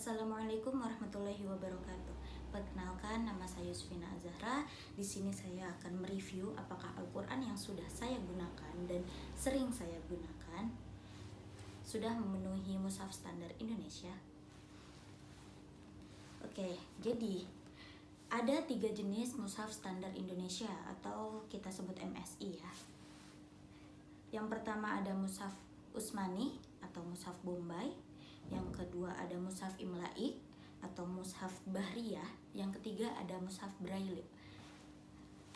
Assalamualaikum warahmatullahi wabarakatuh. Perkenalkan, nama saya Yusfina Azahra. Di sini saya akan mereview apakah Al-Quran yang sudah saya gunakan dan sering saya gunakan sudah memenuhi mushaf standar Indonesia. Oke, jadi ada 3 jenis mushaf standar Indonesia atau kita sebut MSI ya. Yang pertama ada mushaf Utsmani atau mushaf Bombay. Yang kedua ada mushaf Imla'i atau mushaf Bahriyah. Yang ketiga ada mushaf Braille.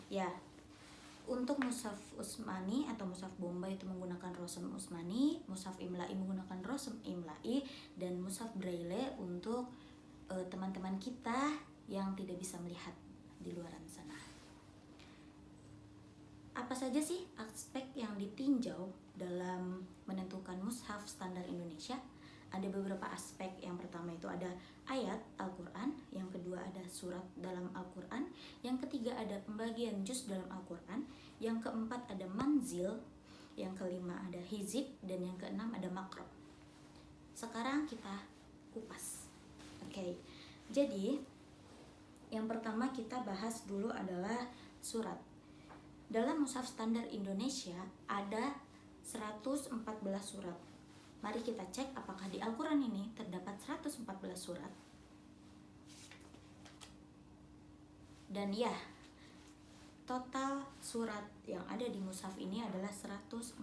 Ya, untuk mushaf Utsmani atau mushaf Bombay itu menggunakan rosem Utsmani, mushaf Imla'i menggunakan rosem Imla'i, dan mushaf Braille untuk teman-teman kita yang tidak bisa melihat di luar sana. Apa saja sih aspek yang ditinjau dalam menentukan mushaf standar Indonesia? Ada beberapa aspek. Yang pertama itu ada ayat Al-Quran, yang kedua ada surat dalam Al-Quran, yang ketiga ada pembagian juz dalam Al-Quran, yang keempat ada manzil, yang kelima ada hizib, dan yang keenam ada makro. Sekarang kita kupas. Oke, jadi yang pertama kita bahas dulu adalah surat. Dalam mushaf standar Indonesia ada 114 surat. Mari kita cek apakah di Al-Quran ini terdapat 114 surat. Dan ya, total surat yang ada di mushaf ini adalah 114.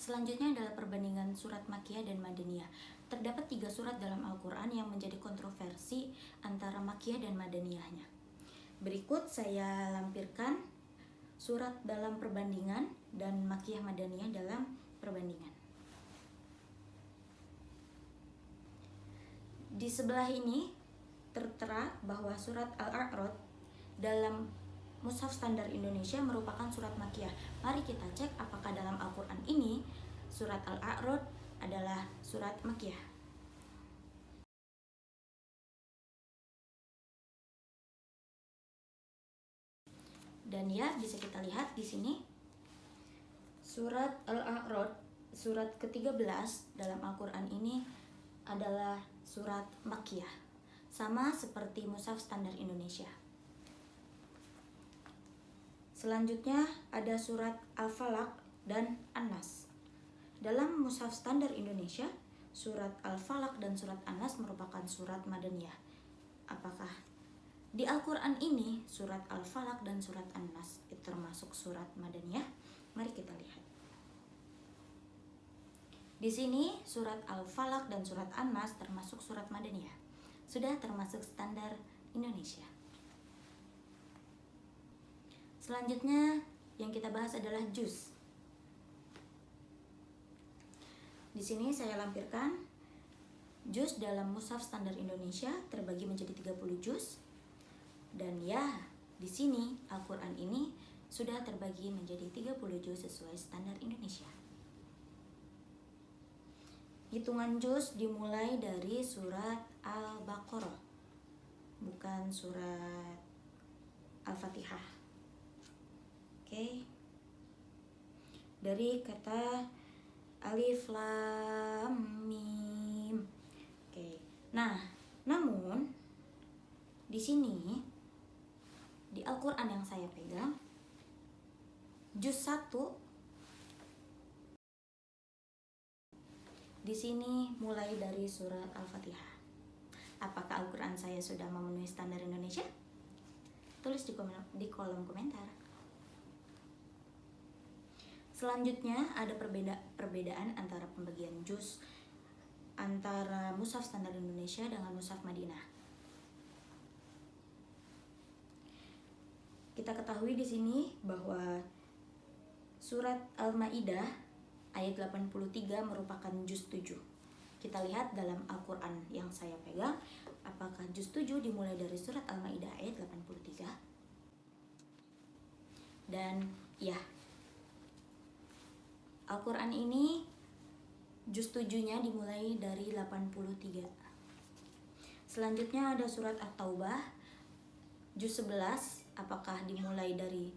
Selanjutnya adalah perbandingan surat Makkiyah dan Madaniyah. Terdapat 3 surat dalam Al-Quran yang menjadi kontroversi antara Makkiyah dan Madaniyahnya. Berikut saya lampirkan surat dalam perbandingan dan Makkiyah Madaniyah dalam perbandingan. Di sebelah ini tertera bahwa surat Al-A'rad dalam mushaf standar Indonesia merupakan surat Makkiyah. Mari kita cek apakah dalam Al-Quran ini surat Al-A'rad adalah surat Makkiyah. Dan ya, bisa kita lihat di sini surat Al-A'rad, surat ke-13 dalam Al-Quran ini adalah surat Makkiyah, sama seperti mushaf standar Indonesia. Selanjutnya ada surat Al-Falaq dan An-Nas. Dalam mushaf standar Indonesia, surat Al-Falaq dan surat An-Nas merupakan surat Madaniyah. Apakah di Al-Quran ini surat Al-Falaq dan surat An-Nas itu termasuk surat Madaniyah? Mari kita lihat. Di sini surat Al-Falaq dan surat An-Nas termasuk surat Madaniyah. Sudah termasuk standar Indonesia. Selanjutnya yang kita bahas adalah juz. Di sini saya lampirkan juz dalam mushaf standar Indonesia terbagi menjadi 30 juz. Dan ya, di sini Al-Quran ini sudah terbagi menjadi 30 juz sesuai standar Indonesia. Hitungan juz dimulai dari surat Al-Baqarah, bukan surat Al-Fatihah. Oke. Dari kata Alif Lam Mim. Oke. Nah, namun di sini di Al-Quran yang saya pegang juz 1 di sini mulai dari surat Al-Fatihah. Apakah Al-Quran saya sudah memenuhi standar Indonesia? Tulis di kolom komentar. Selanjutnya ada perbedaan antara pembagian juz antara mushaf standar Indonesia dengan mushaf Madinah. Kita ketahui di sini bahwa surat Al-Maidah ayat 83 merupakan juz 7. Kita lihat dalam Al-Quran yang saya pegang, apakah juz 7 dimulai dari surat Al-Maidah ayat 83? Dan ya, Al-Quran ini juz 7-nya dimulai dari 83. Selanjutnya ada surat At-Taubah juz 11 apakah dimulai dari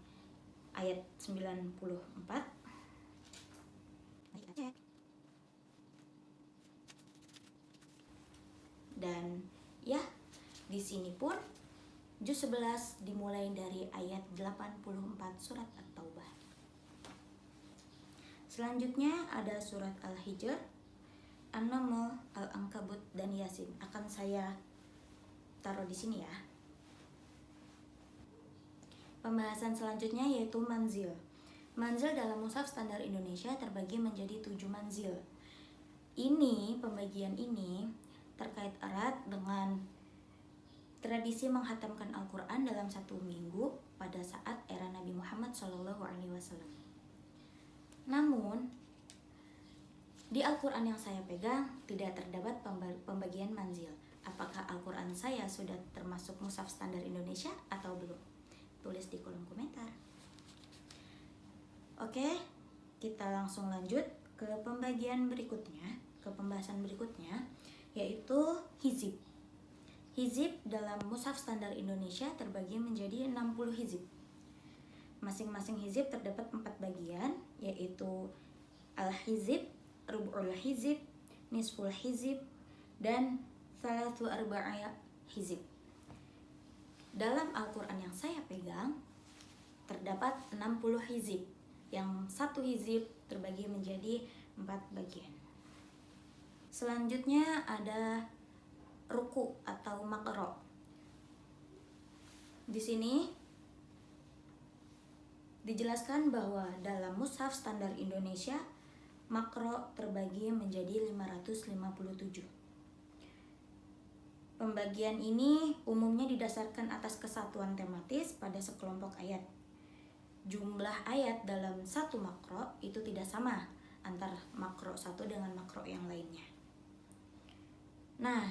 ayat 94? Kita cek. Dan ya, di sini pun juz 11 dimulai dari ayat 84 surat At-Taubah. Selanjutnya ada surat Al-Hijr, An-Naml, Al-Ankabut, dan Yasin. Akan saya taruh di sini ya. Pembahasan selanjutnya yaitu manzil. Manzil dalam mushaf standar Indonesia terbagi menjadi 7 manzil. Pembagian ini terkait erat dengan tradisi menghatamkan Al-Quran dalam 1 minggu pada saat era Nabi Muhammad SAW. Namun, di Al-Quran yang saya pegang tidak terdapat pembagian manzil. Apakah Al-Quran saya sudah termasuk mushaf standar Indonesia atau belum? Tulis di kolom komentar. Oke, kita langsung lanjut ke pembagian berikutnya, ke pembahasan berikutnya, yaitu hizib. Hizib dalam mushaf standar Indonesia terbagi menjadi 60 hizib. Masing-masing hizib terdapat 4 bagian, yaitu al-hizib, rub'ul hizib, nisful hizib, dan thalathu arba'a hizib. Dalam Al-Quran yang saya pegang terdapat 60 hizib, yang 1 hizib terbagi menjadi 4 bagian. Selanjutnya ada ruku atau makro. Di sini dijelaskan bahwa dalam mushaf standar Indonesia makro terbagi menjadi 557. Pembagian ini umumnya didasarkan atas kesatuan tematis pada sekelompok ayat. Jumlah ayat dalam 1 makro itu tidak sama antara makro satu dengan makro yang lainnya. Nah,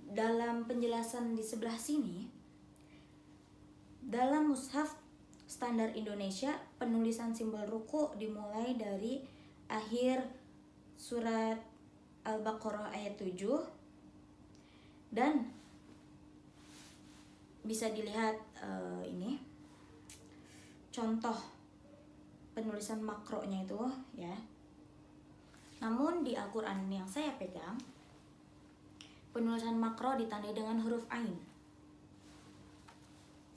dalam penjelasan di sebelah sini, dalam mushaf standar Indonesia penulisan simbol ruku dimulai dari akhir surat Al-Baqarah ayat 7 dan bisa dilihat ini contoh penulisan makronya itu ya. Namun di Al-Quran yang saya pegang penulisan makro ditandai dengan huruf ain.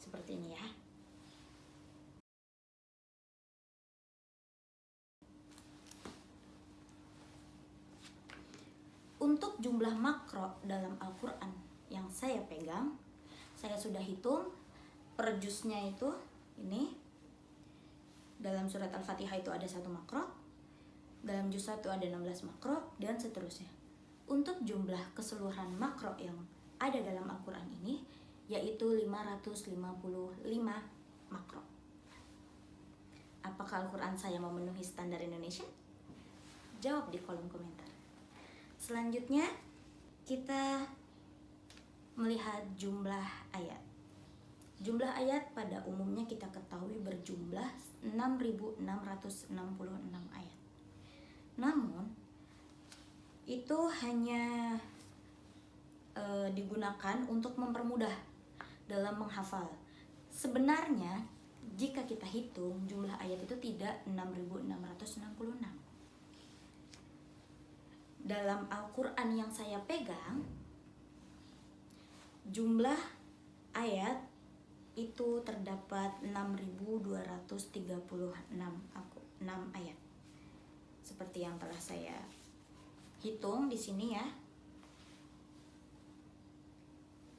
Seperti ini ya. Untuk jumlah makro dalam Al-Quran yang saya pegang, saya sudah hitung per juznya itu ini. Dalam surat Al-Fatihah itu ada 1 makro, dalam juz 1 ada 16 makro, dan seterusnya. Untuk jumlah keseluruhan makro yang ada dalam Al-Quran ini yaitu 555 makro. Apakah Al-Quran saya memenuhi standar Indonesia? Jawab di kolom komentar. Selanjutnya kita melihat jumlah ayat. Jumlah ayat pada umumnya kita ketahui berjumlah 6.666 ayat. Namun itu hanya digunakan untuk mempermudah dalam menghafal. Sebenarnya jika kita hitung jumlah ayat itu tidak 6.666. Dalam Al-Quran yang saya pegang jumlah ayat itu terdapat 6.236 ayat. Seperti yang telah saya hitung di sini ya.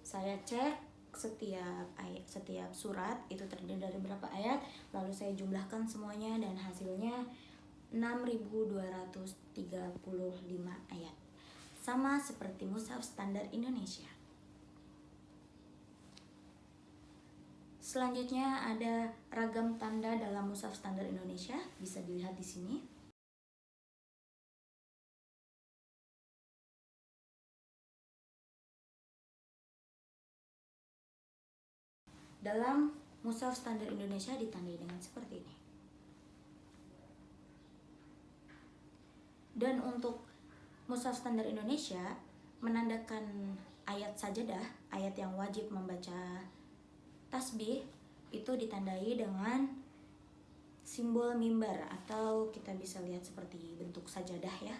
Saya cek setiap surat itu terdiri dari berapa ayat, lalu saya jumlahkan semuanya dan hasilnya 6.235 ayat. Sama seperti mushaf standar Indonesia. Selanjutnya ada ragam tanda dalam mushaf standar Indonesia, bisa dilihat di sini. Dalam mushaf standar Indonesia ditandai dengan seperti ini. Dan untuk mushaf standar Indonesia menandakan ayat sajadah, ayat yang wajib membaca tasbih, itu ditandai dengan simbol mimbar atau kita bisa lihat seperti bentuk sajadah ya.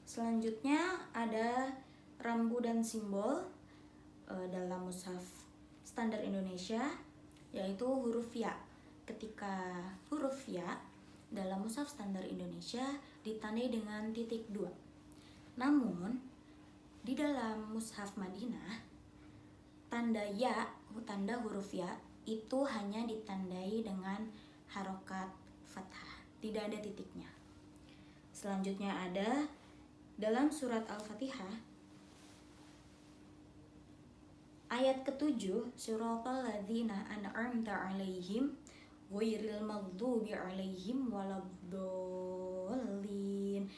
Selanjutnya ada rambu dan simbol dalam mushaf standar Indonesia, yaitu huruf ya. Ketika huruf ya dalam mushaf standar Indonesia ditandai dengan titik 2. Namun di dalam mushaf Madinah tanda huruf ya itu hanya ditandai dengan harokat fathah, tidak ada titiknya. Selanjutnya ada dalam surat Al-Fatihah ayat ke-7, suratal ladzina an'amta 'alaihim ghairil maghdubi 'alaihim waladdallin.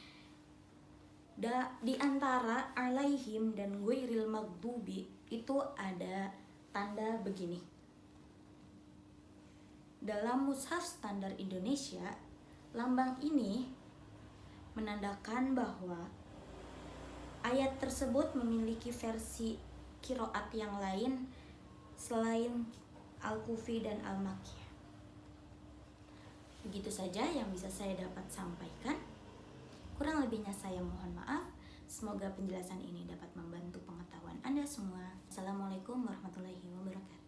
Di antara 'alaihim dan ghairil maghdubi itu ada tanda begini. Dalam mushaf standar Indonesia, lambang ini menandakan bahwa ayat tersebut memiliki versi qiraat yang lain selain Al-Kufi dan Al-Makkiyah. Begitu saja yang bisa saya dapat sampaikan. Kurang lebihnya saya mohon maaf. Semoga penjelasan ini dapat membantu pengetahuan Anda semua. Assalamualaikum warahmatullahi wabarakatuh.